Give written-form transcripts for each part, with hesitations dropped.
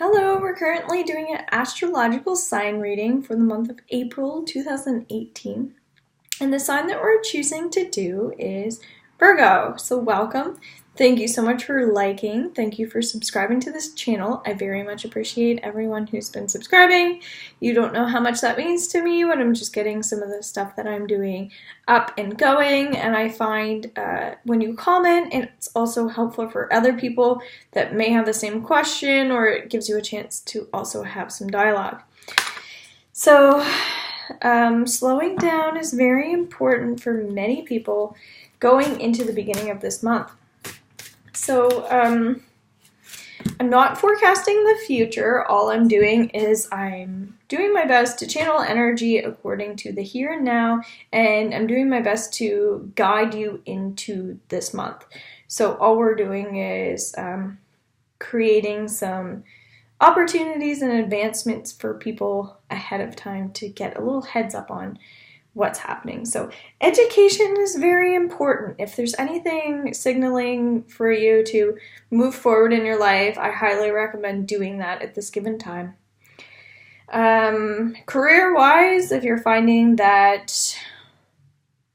Hello, we're currently doing an astrological sign reading for the month of April 2018. And the sign that we're choosing to do is Virgo. So welcome. Thank you so much for liking. Thank you for subscribing to this channel. I very much appreciate everyone who's been subscribing. You don't know how much that means to me when I'm just getting some of the stuff that I'm doing up and going. And I find when you comment, it's also helpful for other people that may have the same question, or it gives you a chance to also have some dialogue. So slowing down is very important for many people going into the beginning of this month. So I'm not forecasting the future. All I'm doing is I'm doing my best to channel energy according to the here and now, and I'm doing my best to guide you into this month. So all we're doing is creating some opportunities and advancements for people ahead of time to get a little heads up on what's happening. So education is very important. If there's anything signaling for you to move forward in your life, I highly recommend doing that at this given time. Career-wise, if you're finding that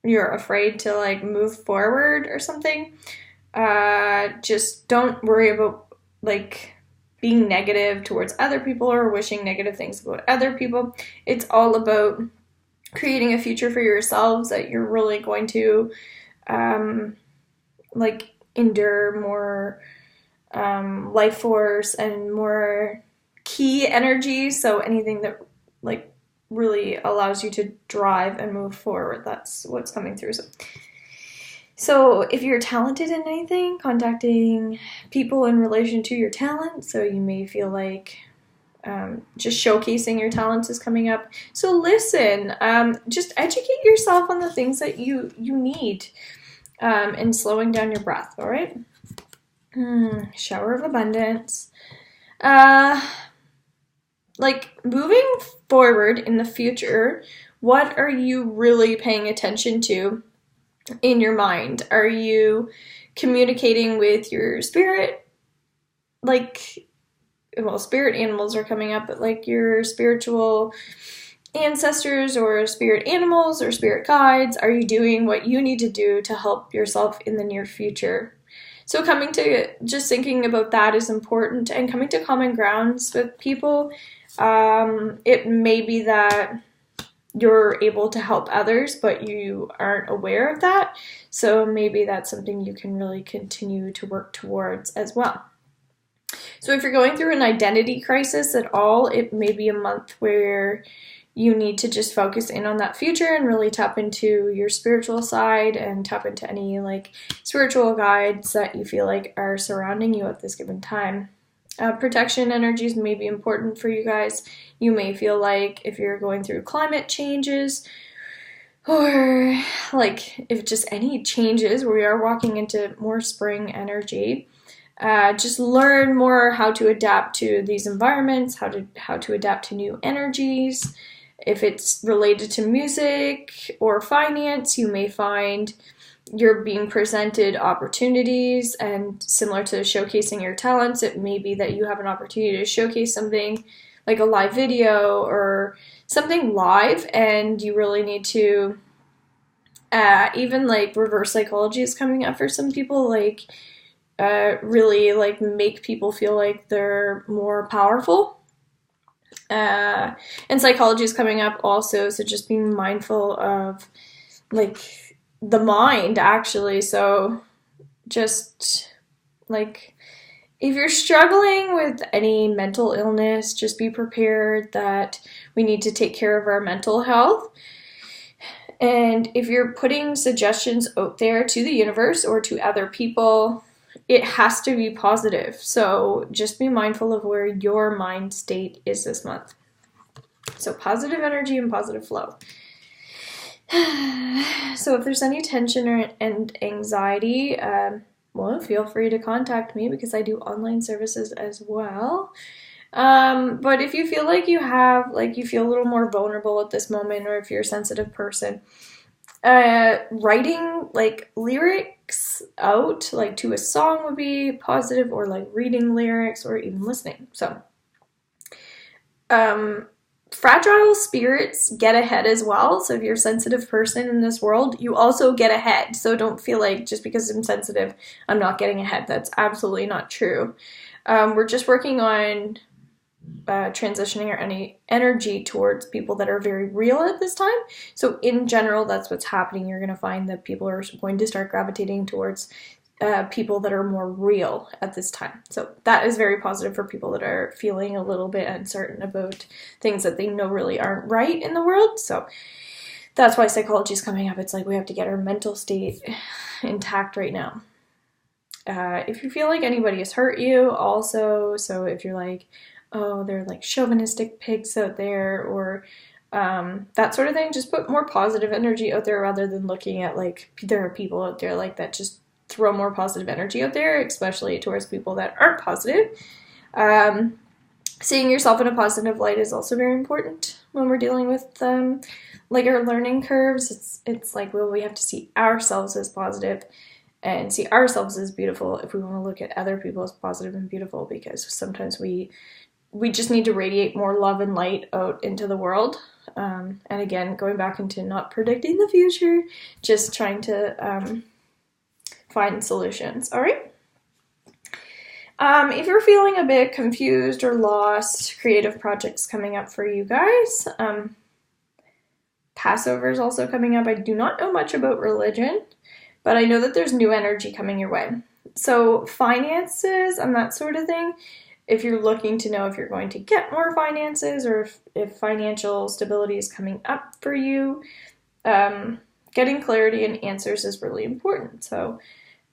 you're afraid to move forward or something, just don't worry about being negative towards other people or wishing negative things about other people. It's all about creating a future for yourselves that you're really going to endure more life force and more key energy. So anything that really allows you to drive and move forward, that's what's coming through. So if you're talented in anything, contacting people in relation to your talent, so you may feel like just showcasing your talents is coming up. So listen, just educate yourself on the things that you need, and slowing down your breath, all right? Shower of abundance. Moving forward in the future, what are you really paying attention to in your mind? Are you communicating with your spirit? Spirit animals are coming up, but your spiritual ancestors or spirit animals or spirit guides, are you doing what you need to do to help yourself in the near future? So just thinking about that is important, and coming to common grounds with people. It may be that you're able to help others, but you aren't aware of that. So maybe that's something you can really continue to work towards as well. So if you're going through an identity crisis at all, it may be a month where you need to just focus in on that future and really tap into your spiritual side and tap into any spiritual guides that you feel like are surrounding you at this given time. Protection energies may be important for you guys. You may feel like if you're going through climate changes, or if just any changes, we are walking into more spring energy. Just learn more how to adapt to these environments, how to adapt to new energies. If it's related to music or finance, you may find you're being presented opportunities, and similar to showcasing your talents, it may be that you have an opportunity to showcase something like a live video or something live, and you really need to even reverse psychology is coming up for some people, really make people feel like they're more powerful. And psychology is coming up also, so just being mindful of the mind, actually. So just if you're struggling with any mental illness, just be prepared that we need to take care of our mental health. And if you're putting suggestions out there to the universe or to other people, it has to be positive. So just be mindful of where your mind state is this month. So positive energy and positive flow. So if there's any tension and anxiety, feel free to contact me, because I do online services as well. But if you feel like you feel a little more vulnerable at this moment, or if you're a sensitive person, writing lyrics out to a song would be positive, or reading lyrics, or even listening. So Fragile spirits get ahead as well. So if you're a sensitive person in this world, you also get ahead. So don't feel like just because I'm sensitive, I'm not getting ahead. That's absolutely not true. We're just working on transitioning our energy towards people that are very real at this time. So in general, that's what's happening. You're going to find that people are going to start gravitating towards people that are more real at this time. So that is very positive for people that are feeling a little bit uncertain about things that they know really aren't right in the world. So that's why psychology is coming up. It's like we have to get our mental state intact right now. If you feel like anybody has hurt you also, so if you're like, oh, they're like chauvinistic pigs out there, or that sort of thing, just put more positive energy out there rather than looking at like there are people out there like that just throw more positive energy out there, especially towards people that aren't positive. Seeing yourself in a positive light is also very important when we're dealing with like our learning curves. It's like, well, we have to see ourselves as positive and see ourselves as beautiful if we want to look at other people as positive and beautiful, because sometimes we just need to radiate more love and light out into the world. And again, going back into not predicting the future, just trying to find solutions. All right. If you're feeling a bit confused or lost, creative projects coming up for you guys. Passover is also coming up. I do not know much about religion, but I know that there's new energy coming your way. So finances and that sort of thing, if you're looking to know if you're going to get more finances or if financial stability is coming up for you, getting clarity and answers is really important. So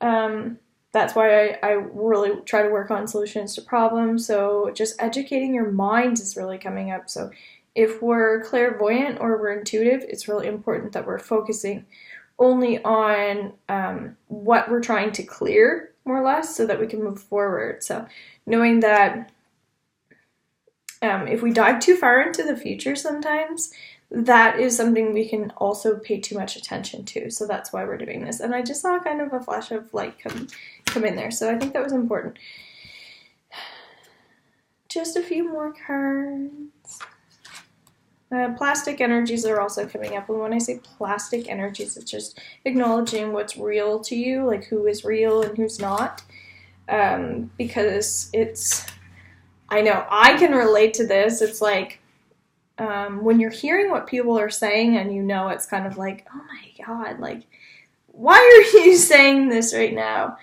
that's why I really try to work on solutions to problems. So just educating your mind is really coming up. So if we're clairvoyant or we're intuitive, it's really important that we're focusing only on what we're trying to clear, more or less, so that we can move forward. So knowing that if we dive too far into the future sometimes, that is something we can also pay too much attention to. So that's why we're doing this. And I just saw kind of a flash of light come in there. So I think that was important. Just a few more cards. Plastic energies are also coming up. And when I say plastic energies, it's just acknowledging what's real to you, like who is real and who's not. Because I know I can relate to this. It's like, when you're hearing what people are saying and you know it's kind of like, oh my God, like, why are you saying this right now?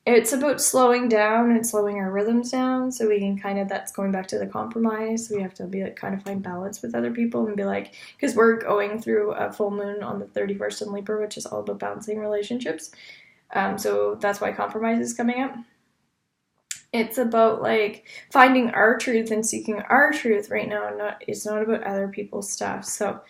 It's about slowing down and slowing our rhythms down so we can kind of, that's going back to the compromise. We have to be like, kind of find balance with other people and be like, because we're going through a full moon on the 31st in Libra, which is all about balancing relationships. So that's why compromise is coming up. It's about like finding our truth and seeking our truth right now. It's not about other people's stuff. So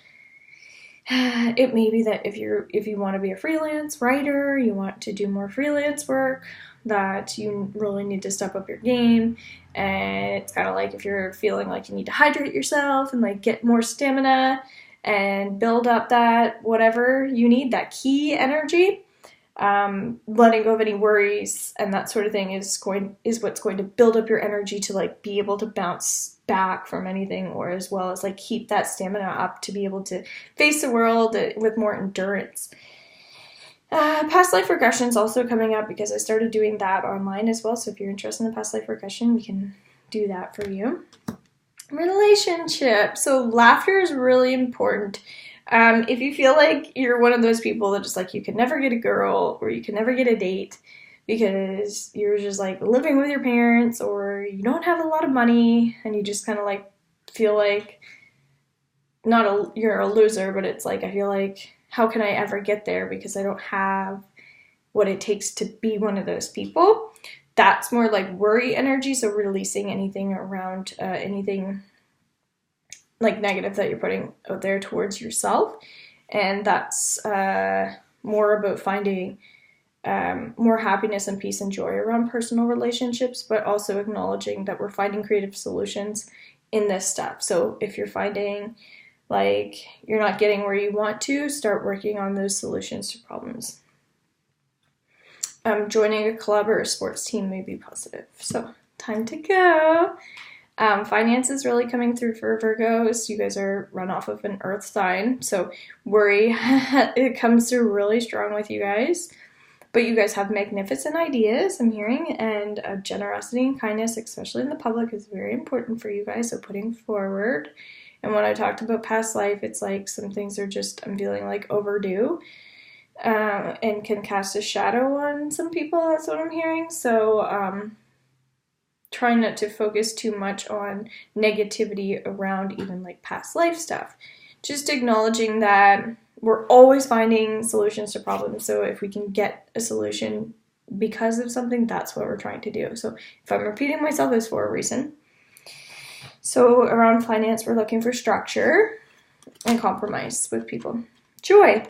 it may be that if you want to be a freelance writer, you want to do more freelance work, that you really need to step up your game. And it's kind of like if you're feeling like you need to hydrate yourself and like get more stamina and build up that whatever you need, that key energy. Letting go of any worries and that sort of thing is what's going to build up your energy to like be able to bounce back from anything, or as well as like keep that stamina up to be able to face the world with more endurance. Past life regression is also coming up because I started doing that online as well. So if you're interested in past life regression, we can do that for you. Relationship. So laughter is really important. If you feel like you're one of those people that just like you can never get a girl or you can never get a date because you're just like living with your parents or you don't have a lot of money and you just kind of like feel like you're a loser, but it's like I feel like how can I ever get there because I don't have what it takes to be one of those people. That's more like worry energy, so releasing anything around anything like negative that you're putting out there towards yourself. And that's more about finding more happiness and peace and joy around personal relationships, but also acknowledging that we're finding creative solutions in this step. So if you're finding like you're not getting where you want to, start working on those solutions to problems. Joining a club or a sports team may be positive. So time to go. Finance is really coming through for Virgos. You guys are run off of an earth sign, so worry, it comes through really strong with you guys. But you guys have magnificent ideas, I'm hearing, and generosity and kindness, especially in the public, is very important for you guys, so putting forward. And when I talked about past life, it's like some things are just, I'm feeling like overdue, and can cast a shadow on some people, that's what I'm hearing. So trying not to focus too much on negativity around even like past life stuff. Just acknowledging that we're always finding solutions to problems. So if we can get a solution because of something, that's what we're trying to do. So if I'm repeating myself, it's for a reason. So around finance, we're looking for structure and compromise with people. Joy.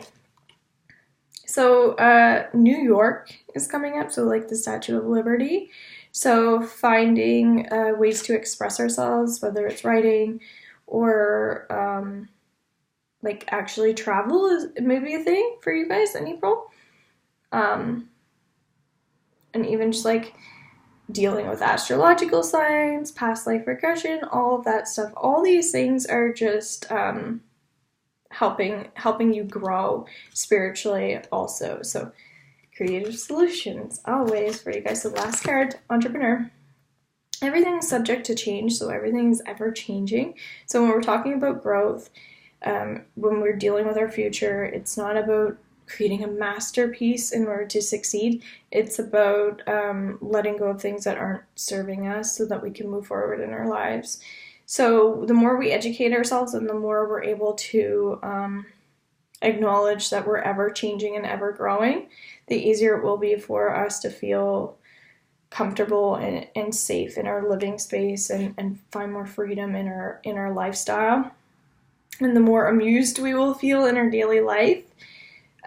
So New York is coming up, so like the Statue of Liberty. So finding ways to express ourselves, whether it's writing or like actually travel is maybe a thing for you guys in April. And even just like dealing with astrological signs, past life regression, all of that stuff. All these things are just helping you grow spiritually also. So creative solutions always for you guys. The last card, entrepreneur. Everything's subject to change, so everything's ever changing. So when we're talking about growth, when we're dealing with our future, it's not about creating a masterpiece in order to succeed. It's about letting go of things that aren't serving us so that we can move forward in our lives. So the more we educate ourselves and the more we're able to acknowledge that we're ever changing and ever growing, the easier it will be for us to feel comfortable and safe in our living space and find more freedom in our lifestyle. And the more amused we will feel in our daily life,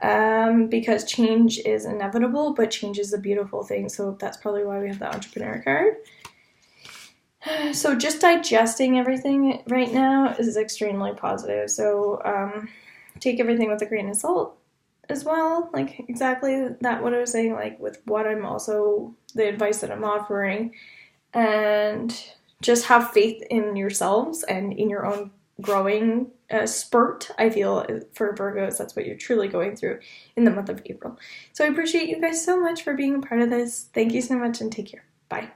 because change is inevitable, but change is a beautiful thing. So that's probably why we have the entrepreneur card. So just digesting everything right now is extremely positive. So take everything with a grain of salt as well. Like exactly that what I was saying, like with what I'm also, the advice that I'm offering. And just have faith in yourselves and in your own growing spurt. I feel for Virgos, that's what you're truly going through in the month of April. So I appreciate you guys so much for being a part of this. Thank you so much and take care. Bye.